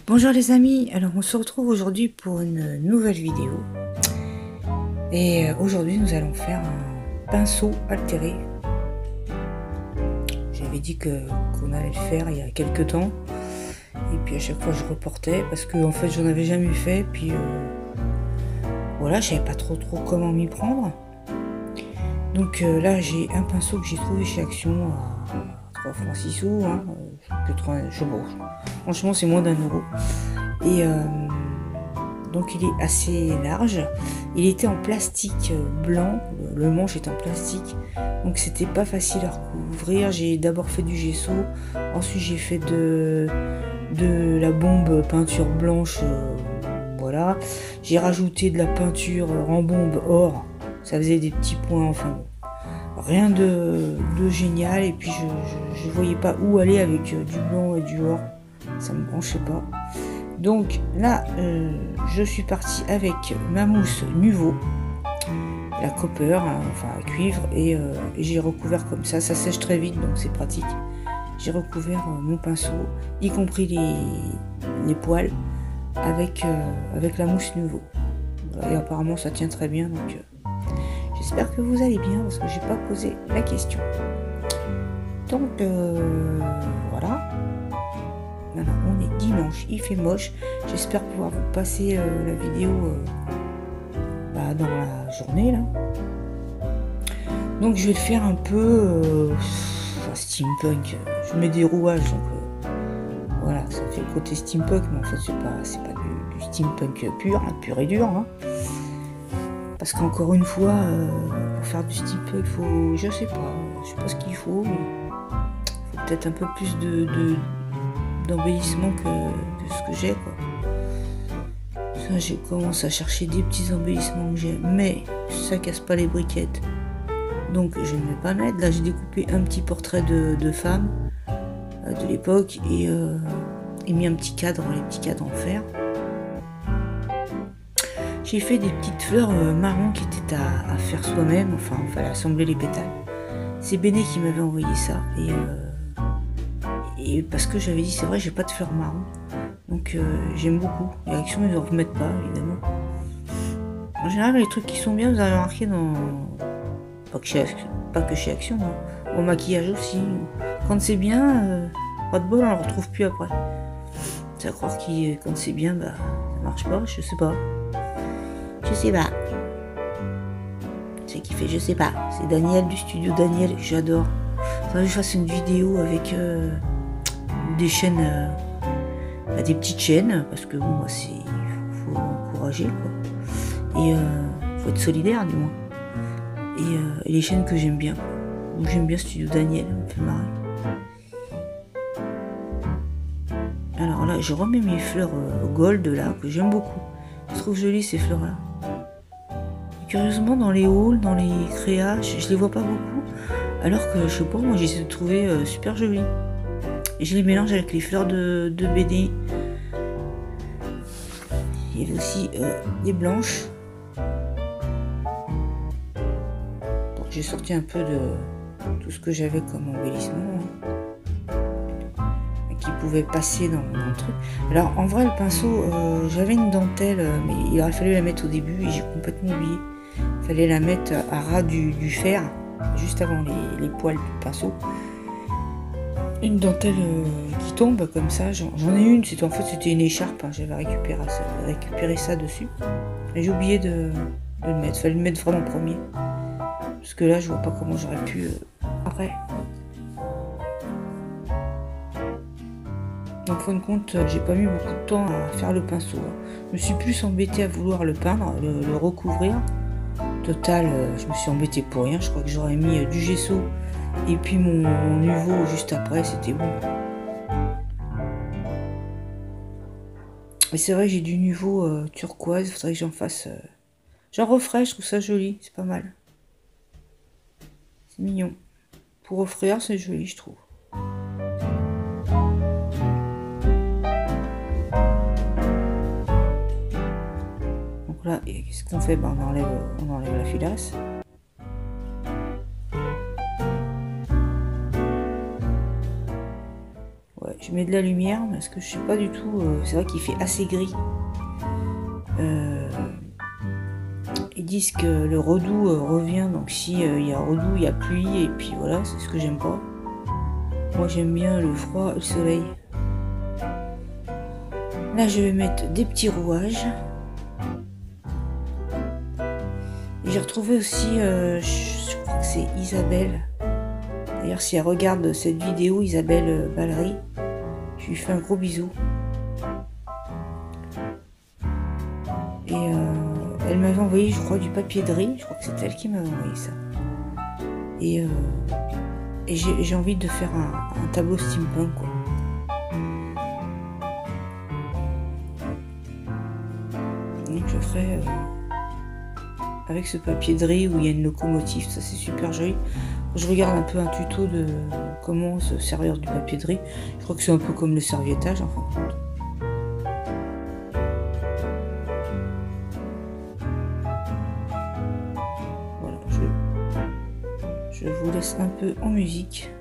Bonjour les amis, alors on se retrouve aujourd'hui pour une nouvelle vidéo et aujourd'hui nous allons faire un pinceau altéré. J'avais dit qu'on allait le faire il y a quelques temps et puis à chaque fois je reportais parce que en fait j'en avais jamais fait, puis voilà, je savais pas trop comment m'y prendre. Donc là j'ai un pinceau que j'ai trouvé chez Action à 3 francs 6 sous, hein, franchement c'est moins d'1 euro. Et donc il est assez large, il était en plastique blanc, le manche est en plastique, donc c'était pas facile à recouvrir. J'ai d'abord fait du gesso, ensuite j'ai fait de la bombe peinture blanche, voilà, j'ai rajouté de la peinture en bombe or, ça faisait des petits points, enfin rien de génial, et puis je voyais pas où aller avec du blanc et du or, ça me branchait pas. Donc là, je suis partie avec ma mousse Nuvo, la copper, hein, enfin à cuivre, et j'ai recouvert comme ça sèche très vite, donc c'est pratique. J'ai recouvert mon pinceau, y compris les poils, avec la mousse Nuvo. Voilà, et apparemment ça tient très bien, donc j'espère que vous allez bien, parce que j'ai pas posé la question. Donc voilà. Maintenant, on est dimanche, il fait moche. J'espère pouvoir vous passer la vidéo dans la journée là. Donc je vais le faire un peu steampunk. Je mets des rouages, donc voilà, ça fait le côté steampunk, mais en fait c'est pas du steampunk pur et dur. Hein. Parce qu'encore une fois, pour faire du steampunk, il faut, je sais pas ce qu'il faut, mais il faut peut-être un peu plus d'embellissement que ce que j'ai, quoi. Ça, je commence à chercher des petits embellissements que j'ai, mais ça casse pas les briquettes, donc je ne vais pas mettre. Là j'ai découpé un petit portrait de femme de l'époque et mis un petit cadre, les petits cadres en fer. J'ai fait des petites fleurs marron qui étaient à faire soi-même, enfin il fallait assembler les pétales. C'est Béné qui m'avait envoyé ça, et parce que j'avais dit, c'est vrai, j'ai pas de fleurs marron, donc j'aime beaucoup. Et Action, ils ne remettent pas, évidemment. En général, les trucs qui sont bien, vous avez remarqué pas que chez Action, hein, au maquillage aussi. Quand c'est bien, pas de bol, on le retrouve plus après. C'est à croire que quand c'est bien, ça marche pas, je sais pas. C'est qui fait, je sais pas. C'est Daniel du studio Daniel, j'adore. Faudrait que je fasse une vidéo avec des chaînes, des petites chaînes, parce que bon, faut encourager, quoi. Et faut être solidaire, du moins. Et les chaînes que j'aime bien. Donc j'aime bien Studio Daniel, ça me fait marrer. Alors là, je remets mes fleurs gold là, que j'aime beaucoup. Je trouve jolies ces fleurs là. Curieusement, dans les hauls, dans les créas, je les vois pas beaucoup. Alors que, je sais pas, moi j'ai trouvé super jolies. Et je les mélange avec les fleurs de BD. Il y avait aussi des blanches. Donc j'ai sorti un peu de tout ce que j'avais comme embellissement, hein, qui pouvait passer dans le truc. Alors en vrai, le pinceau, j'avais une dentelle, mais il aurait fallu la mettre au début et j'ai complètement oublié. Il fallait la mettre à ras du fer, juste avant les poils du pinceau. Une dentelle qui tombe comme ça, j'en ai une, en fait c'était une écharpe, hein, j'avais récupéré ça dessus. Et j'ai oublié de le mettre, fallait le mettre vraiment premier. Parce que là je vois pas comment j'aurais pu après. En fin de compte, j'ai pas mis beaucoup de temps à faire le pinceau. Je me suis plus embêtée à vouloir le peindre, le recouvrir. Total, je me suis embêtée pour rien, je crois que j'aurais mis du gesso et puis mon Nuvo juste après, c'était bon. Mais c'est vrai, j'ai du Nuvo turquoise, il faudrait que j'en fasse. J'en referai, je trouve ça joli, c'est pas mal. C'est mignon. Pour offrir, c'est joli, je trouve. Donc là, qu'est-ce qu'on fait? On enlève la filasse. Je mets de la lumière parce que je sais pas du tout. C'est vrai qu'il fait assez gris. Ils disent que le redoux revient, donc si il y a redoux, il y a pluie, et puis voilà, c'est ce que j'aime pas. Moi j'aime bien le froid et le soleil. Là je vais mettre des petits rouages. Et j'ai retrouvé aussi, je crois que c'est Isabelle. D'ailleurs si elle regarde cette vidéo, Isabelle Ballery, je lui fais un gros bisou. Et elle m'avait envoyé, je crois, du papier de riz. Je crois que c'est elle qui m'avait envoyé ça. Et j'ai envie de faire un tableau steampunk, quoi. Donc je ferai avec ce papier de riz où il y a une locomotive. Ça c'est super joli. Je regarde un peu un tuto de comment se servir du papier de riz. Je crois que c'est un peu comme le serviettage en fin de compte. Je vous laisse un peu en musique.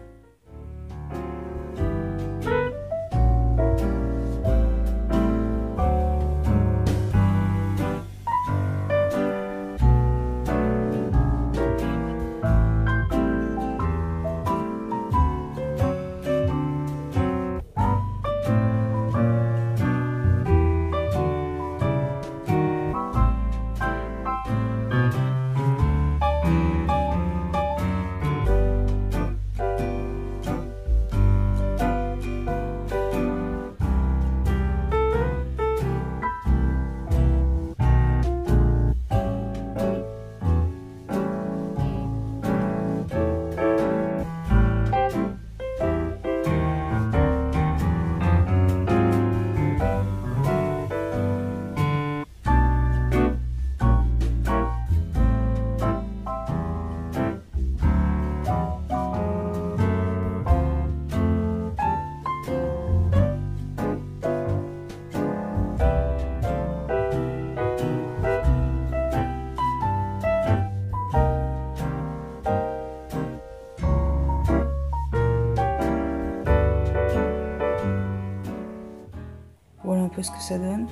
Voilà un peu ce que ça donne.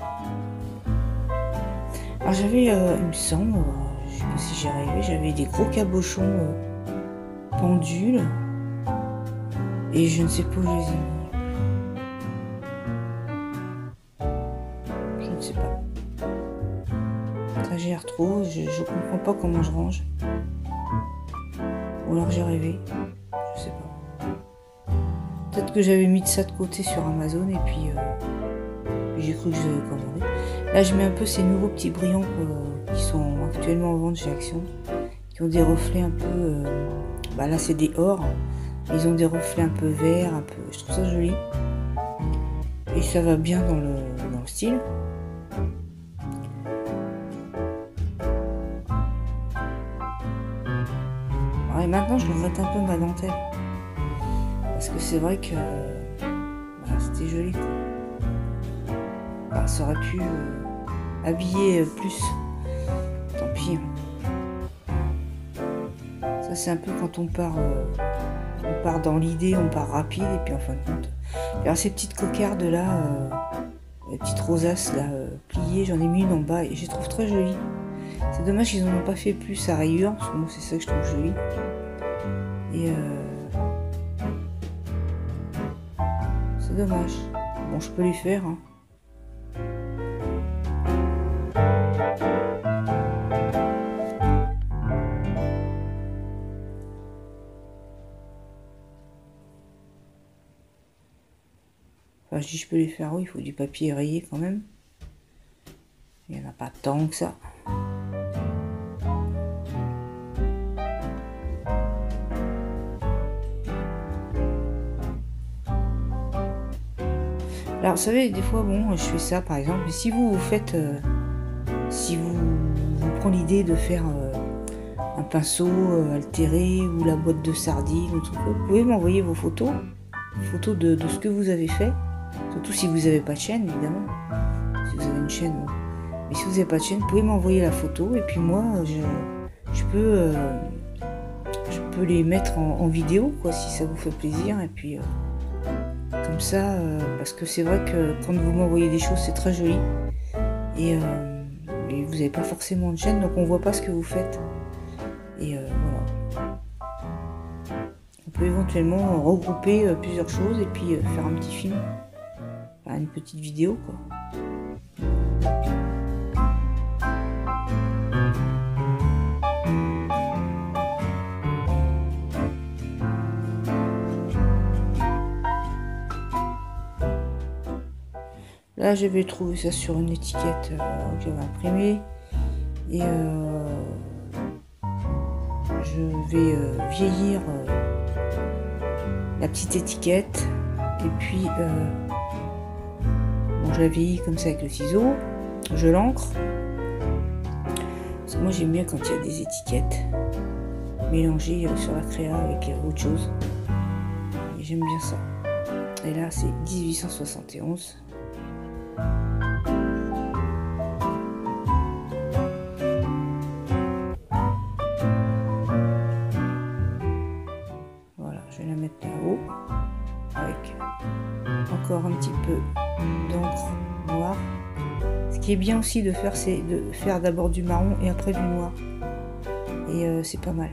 Alors j'avais, il me semble, je sais pas si j'ai rêvé, j'avais des gros cabochons pendules. Et je ne sais pas où je les ai mis. Je ne sais pas. Ça j'y retrouve, je comprends pas comment je range. Ou alors j'ai rêvé, je sais pas. Peut-être que j'avais mis ça de côté sur Amazon et puis j'ai cru que je l'avais commandé. Là je mets un peu ces nouveaux petits brillants qui sont actuellement en vente chez Action, qui ont des reflets un peu, là c'est des ors, ils ont des reflets un peu verts, un peu, je trouve ça joli. Et ça va bien dans le style. Et maintenant je regrette un peu ma dentelle. Parce que c'est vrai que c'était joli, quoi. Ça aurait pu habiller plus. Tant pis. Ça c'est un peu quand on part dans l'idée, on part rapide et puis en fin de compte. Alors ces petites cocardes là, les petites rosaces là pliées, j'en ai mis une en bas et je les trouve très jolies. C'est dommage qu'ils n'en ont pas fait plus à rayures, parce que moi c'est ça que je trouve joli. Et c'est dommage. Bon, je peux les faire, hein. Enfin, je dis je peux les faire, oui, il faut du papier rayé quand même. Il n'y en a pas tant que ça. Alors, vous savez, des fois, bon, je fais ça, par exemple, si vous faites, si vous prenez l'idée de faire un pinceau altéré ou la boîte de sardines, ou tout, vous pouvez m'envoyer vos photos de ce que vous avez fait, surtout si vous n'avez pas de chaîne, évidemment. Si vous avez une chaîne, bon. Mais si vous n'avez pas de chaîne, vous pouvez m'envoyer la photo, et puis moi, je peux les mettre en vidéo, quoi, si ça vous fait plaisir, et puis Comme ça, parce que c'est vrai que quand vous m'envoyez des choses, c'est très joli. Et vous n'avez pas forcément de chaîne, donc on voit pas ce que vous faites. Et voilà. On peut éventuellement regrouper plusieurs choses et puis faire un petit film. Enfin, une petite vidéo, quoi. Là, j'avais trouvé ça sur une étiquette que j'avais imprimée. Et je vais vieillir la petite étiquette. Et puis, bon, je la vieillis comme ça avec le ciseau. Je l'encre. Parce que moi, j'aime bien quand il y a des étiquettes mélangées sur la créa avec autre chose. Et j'aime bien ça. Et là, c'est 1871. Voilà, je vais la mettre là-haut avec encore un petit peu d'encre noire. Ce qui est bien aussi de faire, c'est de faire d'abord du marron et après du noir. Et c'est pas mal.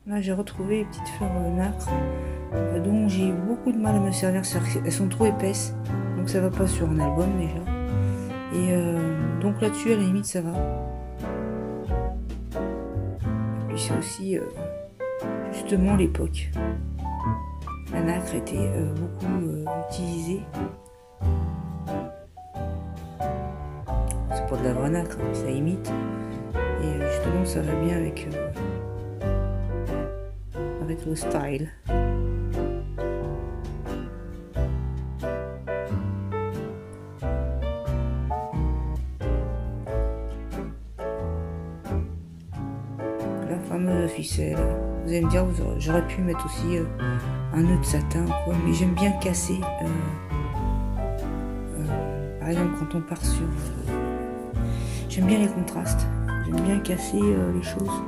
Là, j'ai retrouvé les petites fleurs nacre dont j'ai eu beaucoup de mal à me servir. Elles sont trop épaisses, donc ça va pas sur un album déjà. Et donc là-dessus, à la limite, ça va. Et puis c'est aussi justement l'époque. La nacre était beaucoup utilisée. C'est pas de la vraie nacre, hein, ça imite. Et justement, ça va bien avec le style. La fameuse ficelle. Vous allez me dire, j'aurais pu mettre aussi un nœud de satin, quoi, mais j'aime bien casser. Par exemple, quand on part sur... j'aime bien les contrastes. J'aime bien casser les choses.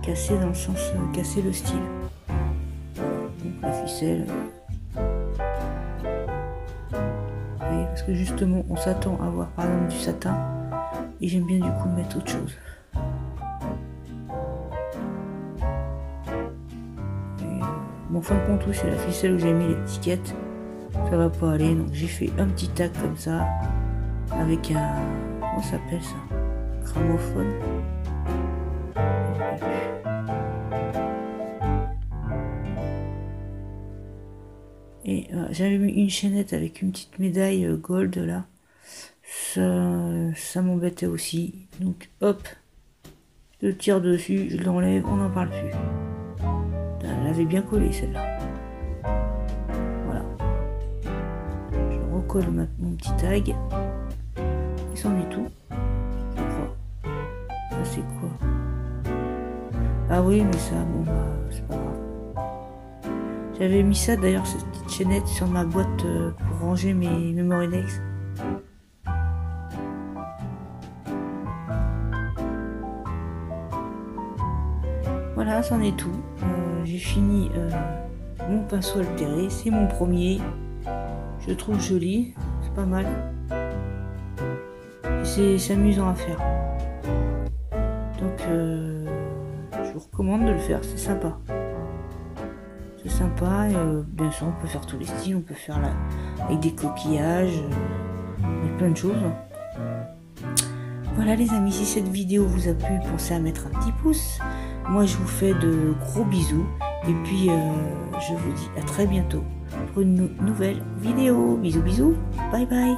Casser dans le sens, casser le style. Donc la ficelle. Oui, parce que justement, on s'attend à avoir par exemple du satin. Et j'aime bien du coup mettre autre chose. Bon, fin de compte, oui, c'est la ficelle où j'ai mis l'étiquette. Ça va pas aller, donc j'ai fait un petit tac comme ça. Avec un... comment ça s'appelle ça? Gramophone. Et j'avais mis une chaînette avec une petite médaille gold là. Ça m'embêtait aussi. Donc hop, je tire dessus, je l'enlève, on n'en parle plus. Elle avait bien collé celle-là. Voilà. Je recolle mon petit tag. Et c'en est tout. Je crois. Ça c'est quoi? Ah oui, mais ça, bon bah, c'est pas grave. J'avais mis ça d'ailleurs, cette petite chaînette sur ma boîte pour ranger mes Memory Next. Voilà, c'en est tout. J'ai fini mon pinceau altéré, c'est mon premier. Je le trouve joli, c'est pas mal. C'est amusant à faire. Donc je vous recommande de le faire, c'est sympa. C'est sympa, et, bien sûr on peut faire tous les styles, on peut faire là avec des coquillages, avec plein de choses. Voilà les amis, si cette vidéo vous a plu, pensez à mettre un petit pouce, Moi je vous fais de gros bisous et puis je vous dis à très bientôt pour une nouvelle vidéo. Bisous bisous, bye bye.